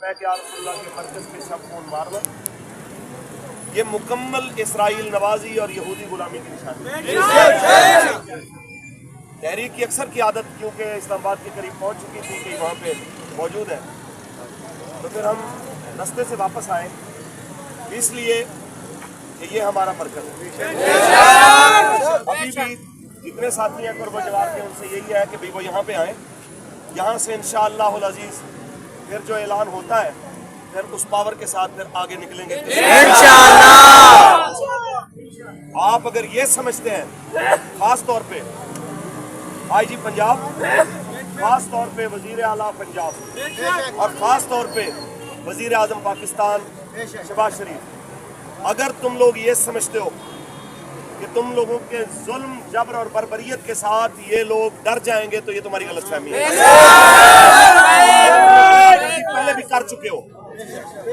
میں کہ یا رسول اللہ کے مرکز کے شب خون مارنا یہ مکمل اسرائیل نوازی اور یہودی غلامی کی نشانی ہے۔ تحریک کی اکثر کی عادت کیونکہ اسلام آباد کے قریب پہنچ چکی تھی کہ وہاں پہ موجود ہے، تو پھر ہم رستے سے واپس آئے اس لیے کہ یہ ہمارا مرکز ہے۔ ابھی بھی جتنے ساتھی ہیں قرب و جوار کے ان سے یہی ہے کہ وہ یہاں پہ آئیں، یہاں سے انشاءاللہ العزیز پھر جو اعلان ہوتا ہے پھر اس پاور کے ساتھ پھر آگے نکلیں گے انشاءاللہ۔ آپ اگر یہ سمجھتے ہیں خاص طور پہ آئی جی پنجاب، خاص طور پہ وزیر اعلیٰ پنجاب اور خاص طور پہ وزیر اعظم پاکستان شہباز شریف، اگر تم لوگ یہ سمجھتے ہو کہ تم لوگوں کے ظلم جبر اور بربریت کے ساتھ یہ لوگ ڈر جائیں گے تو یہ تمہاری غلط فہمی ہے۔ پہلے بھی کر چکے ہو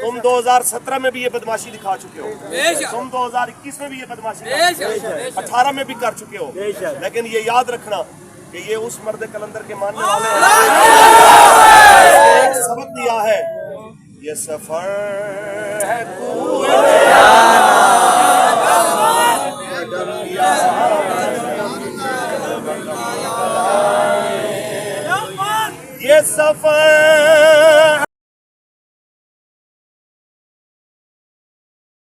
تم، 2017 میں بھی یہ بدماشی دکھا چکے ہو تم، 2021 میں بھی یہ بدماشی دکھا چکے ہو، 18 میں بھی کر چکے ہو، لیکن یہ یاد رکھنا کہ یہ اس مرد کلندر کے ماننے والے ہیں ایک سبق دیا ہے، یہ سفر ہے یہ سفر